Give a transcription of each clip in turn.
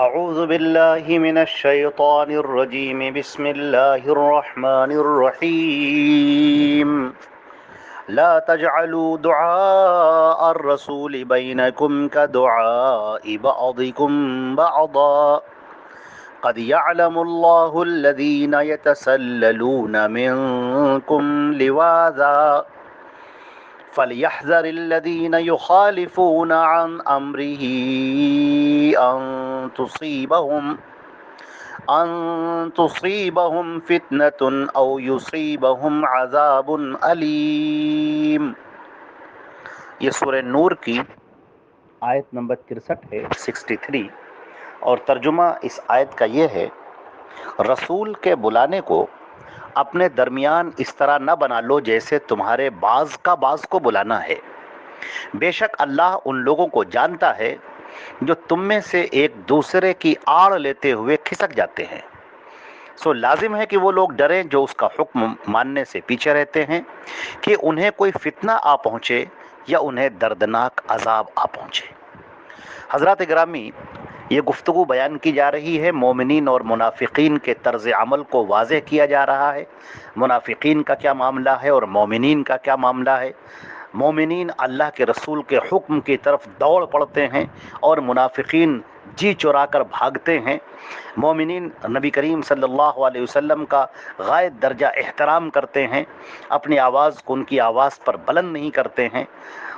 اعوذ باللہ من الشیطان الرجیم بسم اللہ الرحمن الرحیم لا تجعلوا دعاء الرسول بینکم كدعاء بعضکم بعضا قد يعلم الله الذين يتسللون منكم لواذا فليحذر الذين يخالفون عن أمره أن تصيبهم فتنة أو يصيبهم عذاب أليم۔ یہ سورہ نور کی آیت نمبر 63 ہے، 63، اور ترجمہ اس آیت کا یہ ہے: رسول کے بلانے کو اپنے درمیان اس طرح نہ بنا لو جیسے تمہارے بعض کا بعض کو بلانا ہے۔ بے شک اللہ ان لوگوں کو جانتا ہے جو تم میں سے ایک دوسرے کی آڑ لیتے ہوئے کھسک جاتے ہیں۔ سو لازم ہے کہ وہ لوگ ڈریں جو اس کا حکم ماننے سے پیچھے رہتے ہیں، کہ انہیں کوئی فتنہ آ پہنچے یا انہیں دردناک عذاب آ پہنچے۔ حضرات گرامی، یہ گفتگو بیان کی جا رہی ہے مومنین اور منافقین کے طرز عمل کو واضح کیا جا رہا ہے۔ منافقین کا کیا معاملہ ہے اور مومنین کا کیا معاملہ ہے۔ مومنین اللہ کے رسول کے حکم کی طرف دوڑ پڑتے ہیں اور منافقین جی چرا کر بھاگتے ہیں۔ مومنین نبی کریم صلی اللہ علیہ وسلم کا غائب درجہ احترام کرتے ہیں، اپنی آواز کو ان کی آواز پر بلند نہیں کرتے ہیں،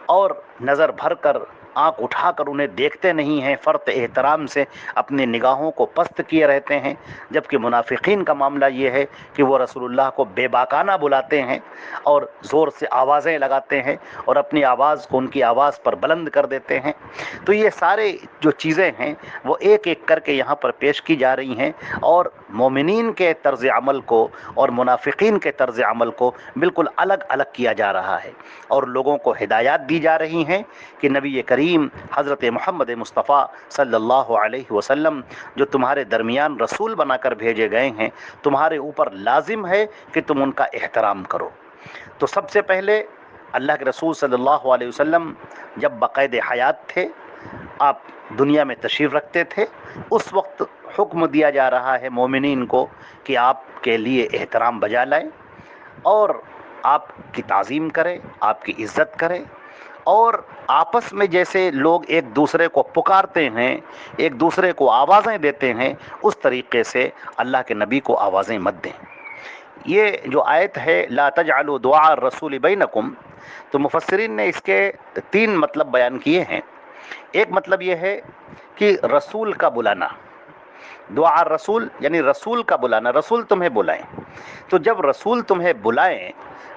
اور نظر بھر کر آنکھ اٹھا کر انہیں دیکھتے نہیں ہیں، فرط احترام سے اپنی نگاہوں کو پست کیے رہتے ہیں۔ جبکہ منافقین کا معاملہ یہ ہے کہ وہ رسول اللہ کو بے باکانہ بلاتے ہیں اور زور سے آوازیں لگاتے ہیں اور اپنی آواز کو ان کی آواز پر بلند کر دیتے ہیں۔ تو یہ سارے جو چیزیں ہیں وہ ایک ایک کر کے یہاں پر پیش کی جا رہی ہیں، اور مومنین کے طرز عمل کو اور منافقین کے طرز عمل کو بالکل الگ الگ کیا جا رہا ہے، اور لوگوں کو ہدایات دی جا رہی ہیں کہ نبی کریم حضرت محمد مصطفیٰ صلی اللہ علیہ وسلم جو تمہارے درمیان رسول بنا کر بھیجے گئے ہیں، تمہارے اوپر لازم ہے کہ تم ان کا احترام کرو۔ تو سب سے پہلے اللہ کے رسول صلی اللہ علیہ وسلم جب بقید حیات تھے، آپ دنیا میں تشریف رکھتے تھے، اس وقت حکم دیا جا رہا ہے مومنین کو کہ آپ کے لیے احترام بجا لائیں اور آپ کی تعظیم کریں، آپ کی عزت کریں، اور آپس میں جیسے لوگ ایک دوسرے کو پکارتے ہیں، ایک دوسرے کو آوازیں دیتے ہیں، اس طریقے سے اللہ کے نبی کو آوازیں مت دیں۔ یہ جو آیت ہے لا تجعلوا دعاء الرسول بینکم، تو مفسرین نے اس کے 3 مطلب بیان کیے ہیں۔ ایک مطلب یہ ہے کہ رسول کا بلانا، دعا الرسول یعنی رسول کا بلانا، رسول تمہیں بلائیں، تو جب رسول تمہیں بلائیں،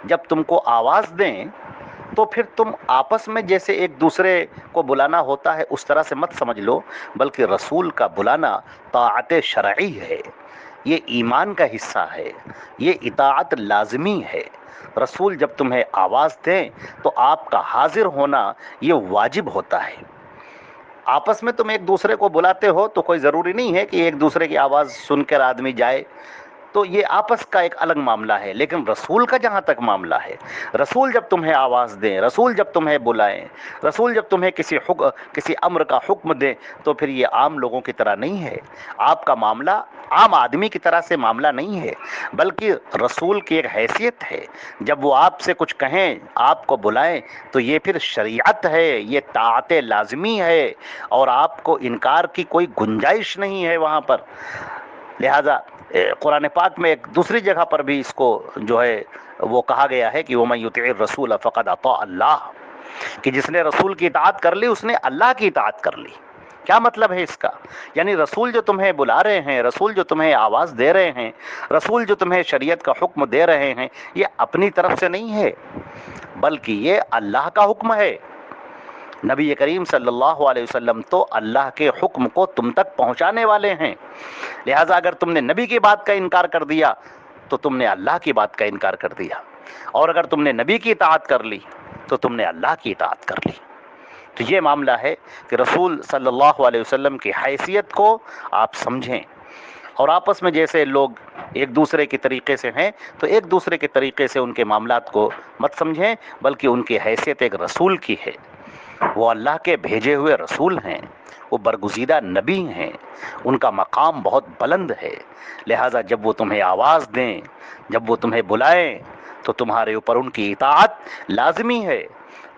جب تم کو آواز دیں، تو پھر تم آپس میں جیسے ایک دوسرے کو بلانا ہوتا ہے اس طرح سے مت سمجھ لو، بلکہ رسول کا بلانا طاعت شرعی ہے، یہ ایمان کا حصہ ہے، یہ اطاعت لازمی ہے۔ رسول جب تمہیں آواز دیں تو آپ کا حاضر ہونا یہ واجب ہوتا ہے۔ آپس میں تم ایک دوسرے کو بلاتے ہو تو کوئی ضروری نہیں ہے کہ ایک دوسرے کی آواز سن کر آدمی جائے، تو یہ آپس کا ایک الگ معاملہ ہے۔ لیکن رسول کا جہاں تک معاملہ ہے، رسول جب تمہیں آواز دیں، رسول جب تمہیں بلائیں، رسول جب تمہیں کسی امر کا حکم دیں، تو پھر یہ عام لوگوں کی طرح نہیں ہے، آپ کا معاملہ عام آدمی کی طرح سے معاملہ نہیں ہے، بلکہ رسول کی ایک حیثیت ہے۔ جب وہ آپ سے کچھ کہیں، آپ کو بلائیں، تو یہ پھر شریعت ہے، یہ طاعت لازمی ہے، اور آپ کو انکار کی کوئی گنجائش نہیں ہے وہاں پر۔ لہذا قرآن پاک میں ایک دوسری جگہ پر بھی اس کو جو ہے وہ کہا گیا ہے کہ وَمَن يُطِعِ الرَّسُولَ فَقَدْ أَطَاعَ اللَّهَ، کہ جس نے رسول کی اطاعت کر لی اس نے اللہ کی اطاعت کر لی۔ کیا مطلب ہے اس کا؟ یعنی رسول جو تمہیں بلا رہے ہیں، رسول جو تمہیں آواز دے رہے ہیں، رسول جو تمہیں شریعت کا حکم دے رہے ہیں، یہ اپنی طرف سے نہیں ہے، بلکہ یہ اللہ کا حکم ہے۔ نبی کریم صلی اللہ علیہ وسلم تو اللہ کے حکم کو تم تک پہنچانے والے ہیں۔ لہٰذا اگر تم نے نبی کی بات کا انکار کر دیا تو تم نے اللہ کی بات کا انکار کر دیا، اور اگر تم نے نبی کی اطاعت کر لی تو تم نے اللہ کی اطاعت کر لی۔ تو یہ معاملہ ہے کہ رسول صلی اللہ علیہ وسلم کی حیثیت کو آپ سمجھیں، اور آپس میں جیسے لوگ ایک دوسرے کے طریقے سے ہیں تو ایک دوسرے کے طریقے سے ان کے معاملات کو مت سمجھیں، بلکہ ان کی حیثیت ایک رسول کی ہے۔ وہ اللہ کے بھیجے ہوئے رسول ہیں، وہ برگزیدہ نبی ہیں، ان کا مقام بہت بلند ہے، لہٰذا جب وہ تمہیں آواز دیں، جب وہ تمہیں بلائیں تو تمہارے اوپر ان کی اطاعت لازمی ہے۔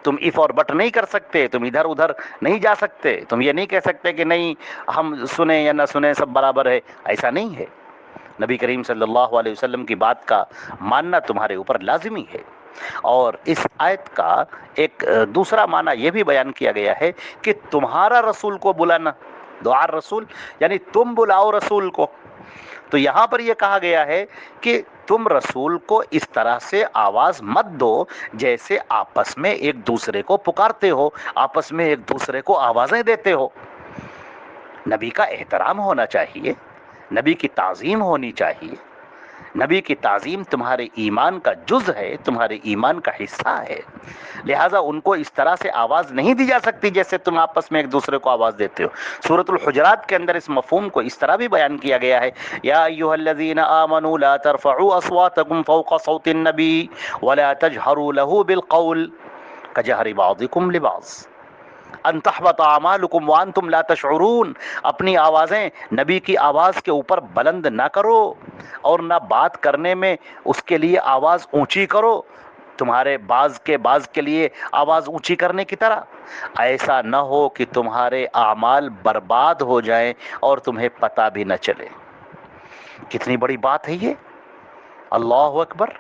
تم اف اور بٹ نہیں کر سکتے، تم ادھر ادھر نہیں جا سکتے، تم یہ نہیں کہہ سکتے کہ نہیں ہم سنیں یا نہ سنیں سب برابر ہے، ایسا نہیں ہے۔ نبی کریم صلی اللہ علیہ وسلم کی بات کا ماننا تمہارے اوپر لازمی ہے۔ اور اس آیت کا ایک دوسرا معنی یہ بھی بیان کیا گیا ہے کہ تمہارا رسول کو بلانا، دعا رسول یعنی تم بلاؤ رسول کو۔ تو یہاں پر یہ کہا گیا ہے کہ تم رسول کو اس طرح سے آواز مت دو جیسے آپس میں ایک دوسرے کو پکارتے ہو، آپس میں ایک دوسرے کو آوازیں دیتے ہو۔ نبی کا احترام ہونا چاہیے، نبی کی تعظیم ہونی چاہیے۔ نبی کی تعظیم تمہارے ایمان کا جز ہے، تمہارے ایمان کا حصہ ہے، لہٰذا ان کو اس طرح سے آواز نہیں دی جا سکتی جیسے تم آپس میں ایک دوسرے کو آواز دیتے ہو۔ سورۃ الحجرات کے اندر اس مفہوم کو اس طرح بھی بیان کیا گیا ہے، یا ایھا الذین آمنوا لا ترفعوا اصواتکم فوق صوت النبی ولا تجہروا له بالقول کجہر بعضکم لبعض ان تحبط اعمالکم وانتم لا تشعرون۔ اپنی آوازیں نبی کی آواز کے اوپر بلند نہ کرو اور نہ بات کرنے میں اس کے لیے آواز اونچی کرو تمہارے بعض کے لیے آواز اونچی کرنے کی طرح، ایسا نہ ہو کہ تمہارے اعمال برباد ہو جائیں اور تمہیں پتہ بھی نہ چلے۔ کتنی بڑی بات ہے یہ، اللہ اکبر،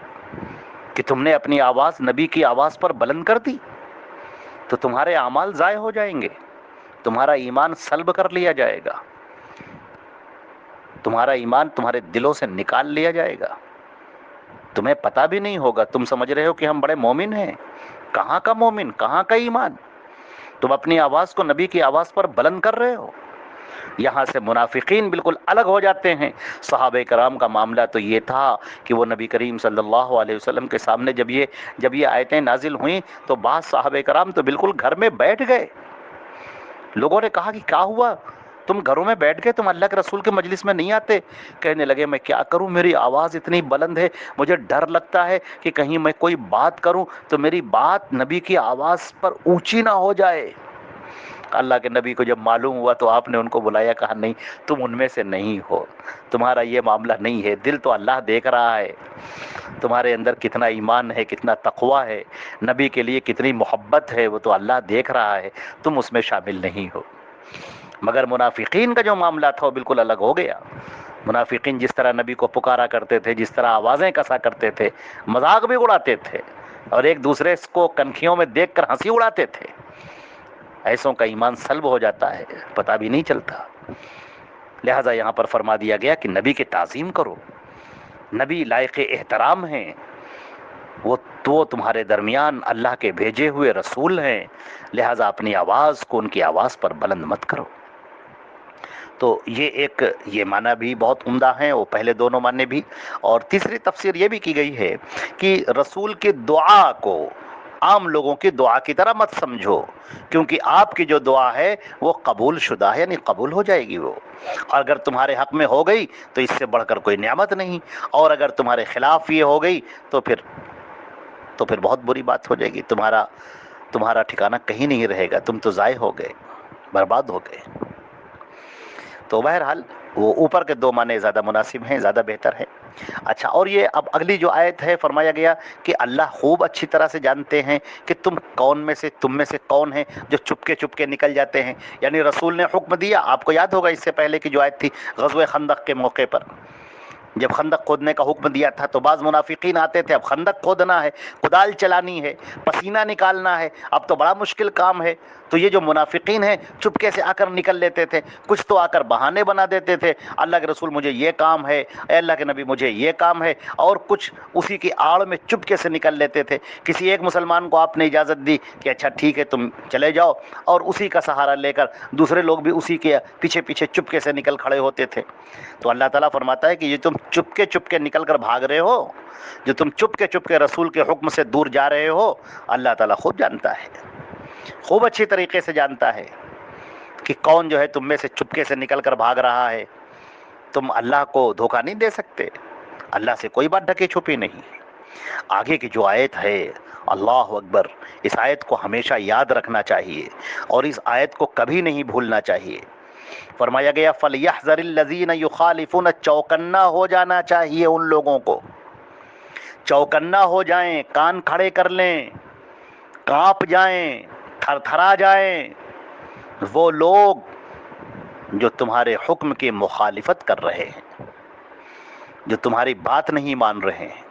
کہ تم نے اپنی آواز نبی کی آواز پر بلند کر دی تو تمہارے اعمال ضائع ہو جائیں گے، تمہارا ایمان سلب کر لیا جائے گا، تمہارا ایمان تمہارے دلوں سے نکال لیا جائے گا، تمہیں پتہ بھی نہیں ہوگا، تم سمجھ رہے ہو کہ ہم بڑے مومن ہیں۔ کہاں کا مومن، کہاں کا ایمان؟ تم اپنی آواز کو نبی کی آواز پر بلند کر رہے ہو۔ یہاں سے منافقین بالکل الگ ہو جاتے ہیں۔ صحابہ کرام کا معاملہ تو یہ تھا کہ وہ نبی کریم صلی اللہ علیہ وسلم کے سامنے جب یہ آیتیں نازل ہوئیں تو بعض صحابہ کرام تو بالکل گھر میں بیٹھ گئے۔ لوگوں نے کہا کہ کیا ہوا، تم گھروں میں بیٹھ گئے، تم اللہ کے رسول کے مجلس میں نہیں آتے؟ کہنے لگے میں کیا کروں، میری آواز اتنی بلند ہے، مجھے ڈر لگتا ہے کہ کہیں میں کوئی بات کروں تو میری بات نبی کی آواز پر اونچی نہ ہو جائے۔ اللہ کے نبی کو جب معلوم ہوا تو آپ نے ان کو بلایا، کہا نہیں تم ان میں سے نہیں ہو، تمہارا یہ معاملہ نہیں ہے، دل تو اللہ دیکھ رہا ہے، تمہارے اندر کتنا ایمان ہے، کتنا تقویٰ ہے، نبی کے لیے کتنی محبت ہے، وہ تو اللہ دیکھ رہا ہے، تم اس میں شامل نہیں ہو۔ مگر منافقین کا جو معاملہ تھا وہ بالکل الگ ہو گیا۔ منافقین جس طرح نبی کو پکارا کرتے تھے، جس طرح آوازیں کسا کرتے تھے، مذاق بھی اڑاتے تھے اور ایک دوسرے کو کنکھیوں میں دیکھ کر ہنسی اڑاتے تھے، ایسوں کا ایمان سلب ہو جاتا ہے، پتہ بھی نہیں چلتا۔ لہٰذا یہاں پر فرما دیا گیا کہ نبی کی تعظیم کرو، نبی لائق احترام ہیں، وہ تو تمہارے درمیان اللہ کے بھیجے ہوئے رسول ہیں، لہٰذا اپنی آواز کو ان کی آواز پر بلند مت کرو۔ تو یہ معنی بھی بہت عمدہ ہیں، وہ پہلے دونوں معنی بھی۔ اور تیسری تفسیر یہ بھی کی گئی ہے کہ رسول کی دعا کو عام لوگوں کی دعا کی طرح مت سمجھو، کیونکہ آپ کی جو دعا ہے وہ قبول شدہ ہے، یعنی قبول ہو جائے گی وہ، اور اگر تمہارے حق میں ہو گئی تو اس سے بڑھ کر کوئی نعمت نہیں، اور اگر تمہارے خلاف یہ ہو گئی تو پھر بہت بری بات ہو جائے گی، تمہارا ٹھکانہ کہیں نہیں رہے گا، تم تو ضائع ہو گئے، برباد ہو گئے۔ تو بہرحال وہ اوپر کے دو معنی زیادہ مناسب ہیں، زیادہ بہتر ہے۔ اچھا، اور یہ اب اگلی جو آیت ہے فرمایا گیا کہ اللہ خوب اچھی طرح سے جانتے ہیں کہ تم میں سے کون ہیں جو چپ کے نکل جاتے ہیں، یعنی رسول نے حکم دیا، آپ کو یاد ہوگا اس سے پہلے کی جو آیت تھی غزوہ خندق کے موقع پر، جب خندق کھودنے کا حکم دیا تھا تو بعض منافقین آتے تھے، اب خندق کھودنا ہے، کدال چلانی ہے، پسینہ نکالنا ہے، اب تو بڑا مشکل کام ہے، تو یہ جو منافقین ہیں چپکے سے آ کر نکل لیتے تھے، کچھ تو آ کر بہانے بنا دیتے تھے، اللہ کے رسول مجھے یہ کام ہے، اے اللہ کے نبی مجھے یہ کام ہے، اور کچھ اسی کی آڑ میں چپکے سے نکل لیتے تھے۔ کسی ایک مسلمان کو آپ نے اجازت دی کہ اچھا ٹھیک ہے تم چلے جاؤ، اور اسی کا سہارا لے کر دوسرے لوگ بھی اسی کے پیچھے پیچھے چپکے سے نکل کھڑے ہوتے تھے۔ تو اللہ تعالیٰ فرماتا ہے کہ یہ تم چپکے نکل کر بھاگ رہے ہو، جو تم چپکے رسول کے حکم سے دور جا رہے ہو، اللہ تعالیٰ خوب جانتا ہے، خوب اچھی طریقے سے جانتا ہے کہ کون جو ہے تم میں سے چپکے سے نکل کر بھاگ رہا ہے۔ تم اللہ کو دھوکہ نہیں دے سکتے، اللہ سے کوئی بات ڈھکی چھپی نہیں، آگے کی جو آیت ہے، اللہ اکبر، اس آیت کو ہمیشہ یاد رکھنا چاہیے اور اس آیت کو کبھی نہیں بھولنا چاہیے۔ فرمایا گیا فَلْيَحْذَرِ الَّذِينَ يُخَالِفُونَ، چوکنا ہو جانا چاہیے ان لوگوں کو، چوکنا ہو جائیں، کان کھڑے کر لیں، کانپ جائیں، تھر تھرا جائیں، وہ لوگ جو تمہارے حکم کی مخالفت کر رہے ہیں، جو تمہاری بات نہیں مان رہے ہیں۔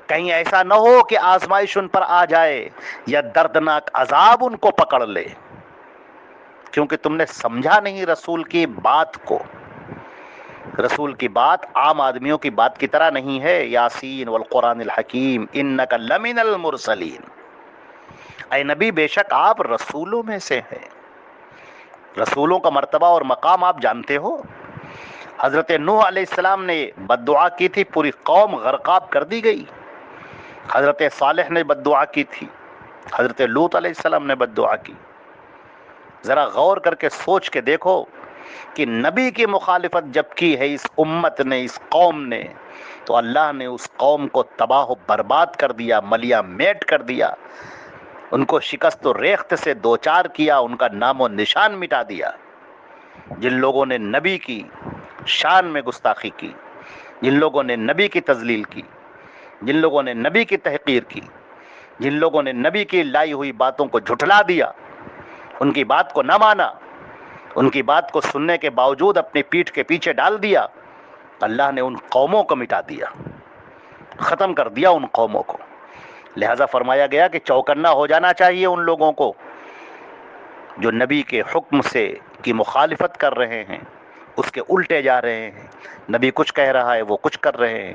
کہیں ایسا نہ ہو کہ آزمائش ان پر آ جائے یا دردناک عذاب ان کو پکڑ لے، کیونکہ تم نے سمجھا نہیں رسول کی بات کو۔ رسول کی بات عام آدمیوں کی بات کی طرح نہیں ہے۔ یاسین والقرآن الحکیم انک لمن المرسلین، اے نبی بے شک آپ رسولوں میں سے ہیں۔ رسولوں کا مرتبہ اور مقام آپ جانتے ہو۔ حضرت نوح علیہ السلام نے بد دعا کی تھی، پوری قوم غرقاب کر دی گئی۔ حضرت صالح نے بد دعا کی تھی، حضرت لوط علیہ السلام نے بد دعا کی۔ ذرا غور کر کے سوچ کے دیکھو کہ نبی کی مخالفت جب کی ہے اس امت نے، اس قوم نے، تو اللہ نے اس قوم کو تباہ و برباد کر دیا، ملیا میٹ کر دیا، ان کو شکست و ریخت سے دوچار کیا، ان کا نام و نشان مٹا دیا۔ جن لوگوں نے نبی کی شان میں گستاخی کی، جن لوگوں نے نبی کی تذلیل کی، جن لوگوں نے نبی کی تحقیر کی، جن لوگوں نے نبی کی لائی ہوئی باتوں کو جھٹلا دیا، ان کی بات کو نہ مانا، ان کی بات کو سننے کے باوجود اپنی پیٹھ کے پیچھے ڈال دیا، اللہ نے ان قوموں کو مٹا دیا، ختم کر دیا ان قوموں کو۔ لہذا فرمایا گیا کہ چوکنا ہو جانا چاہیے ان لوگوں کو جو نبی کے حکم سے کی مخالفت کر رہے ہیں، اس کے الٹے جا رہے ہیں۔ نبی کچھ کہہ رہا ہے وہ کچھ کر رہے ہیں،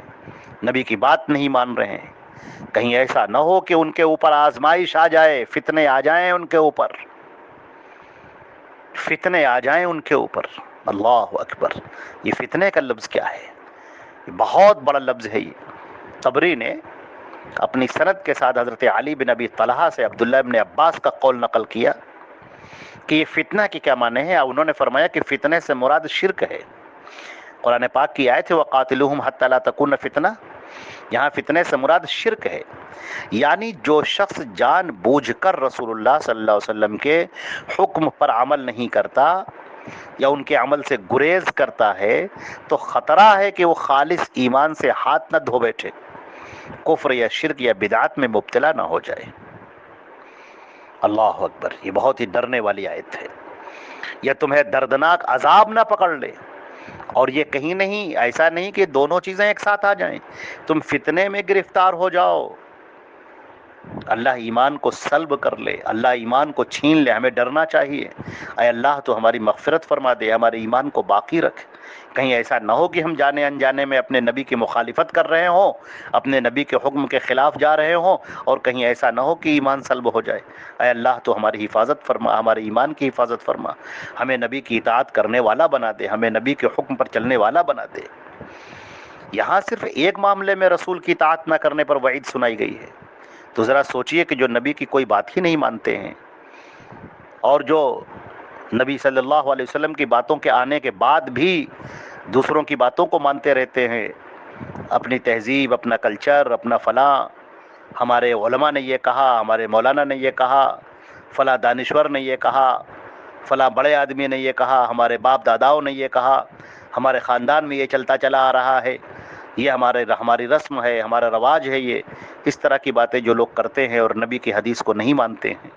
نبی کی بات نہیں مان رہے ہیں۔ کہیں ایسا نہ ہو کہ ان کے اوپر آزمائش آ جائے، فتنے آ جائیں ان کے اوپر، فتنے آ جائیں ان کے اوپر۔ اللہ اکبر، یہ فتنے کا لفظ کیا ہے؟ یہ بہت بڑا لفظ ہے۔ یہ طبری نے اپنی سند کے ساتھ حضرت علی بن ابی طلحہ سے عبداللہ بن عباس کا قول نقل کیا کہ یہ فتنہ کی کیا معنی ہے۔ انہوں نے فرمایا کہ فتنے سے مراد شرک ہے۔ قرآن پاک کی آیت ہے وَقَاتِلُوهُمْ حَتَّى لَا تَكُونَ فِتْنَةٌ، یہاں فتنے سے مراد شرک ہے، یعنی جو شخص جان بوجھ کر رسول اللہ صلی اللہ علیہ وسلم کے حکم پر عمل نہیں کرتا یا ان کے عمل سے گریز کرتا ہے تو خطرہ ہے کہ وہ خالص ایمان سے ہاتھ نہ دھو بیٹھے، کفر یا شرک یا بدعات میں مبتلا نہ ہو جائے۔ اللہ اکبر، یہ بہت ہی ڈرنے والی آیت ہے۔ یا تمہیں دردناک عذاب نہ پکڑ لے، اور یہ کہیں نہیں، ایسا نہیں کہ دونوں چیزیں ایک ساتھ آ جائیں، تم فتنے میں گرفتار ہو جاؤ، اللہ ایمان کو سلب کر لے، اللہ ایمان کو چھین لے۔ ہمیں ڈرنا چاہیے، اے اللہ تو ہماری مغفرت فرما دے، ہمارے ایمان کو باقی رکھ۔ کہیں ایسا نہ ہو کہ ہم جانے انجانے میں اپنے نبی کی مخالفت کر رہے ہوں، اپنے نبی کے حکم کے خلاف جا رہے ہوں، اور کہیں ایسا نہ ہو کہ ایمان سلب ہو جائے۔ اے اللہ تو ہماری حفاظت فرما، ہمارے ایمان کی حفاظت فرما، ہمیں نبی کی اطاعت کرنے والا بنا دے، ہمیں نبی کے حکم پر چلنے والا بنا دے۔ یہاں صرف ایک معاملے میں رسول کی اطاعت نہ کرنے پر وعید سنائی گئی ہے، تو ذرا سوچئے کہ جو نبی کی کوئی بات ہی نہیں مانتے ہیں، اور جو نبی صلی اللہ علیہ وسلم کی باتوں کے آنے کے بعد بھی دوسروں کی باتوں کو مانتے رہتے ہیں، اپنی تہذیب، اپنا کلچر، اپنا فلاں، ہمارے علماء نے یہ کہا، ہمارے مولانا نے یہ کہا، فلاں دانشور نے یہ کہا، فلاں بڑے آدمی نے یہ کہا، ہمارے باپ داداؤں نے یہ کہا، ہمارے خاندان میں یہ چلتا چلا آ رہا ہے، یہ ہماری رسم ہے، ہمارا رواج ہے۔ یہ اس طرح کی باتیں جو لوگ کرتے ہیں اور نبی کی حدیث کو نہیں مانتے ہیں،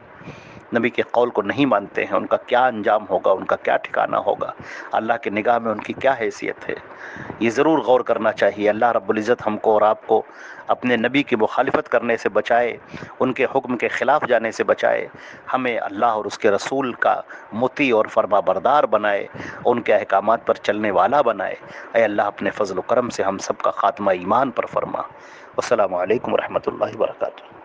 نبی کے قول کو نہیں مانتے ہیں، ان کا کیا انجام ہوگا، ان کا کیا ٹھکانہ ہوگا، اللہ کی نگاہ میں ان کی کیا حیثیت ہے، یہ ضرور غور کرنا چاہیے۔ اللہ رب العزت ہم کو اور آپ کو اپنے نبی کی مخالفت کرنے سے بچائے، ان کے حکم کے خلاف جانے سے بچائے، ہمیں اللہ اور اس کے رسول کا مطیع اور فرما بردار بنائے، ان کے احکامات پر چلنے والا بنائے۔ اے اللہ اپنے فضل و کرم سے ہم سب کا خاتمہ ایمان پر فرما۔ والسلام علیکم ورحمۃ اللہ وبرکاتہ۔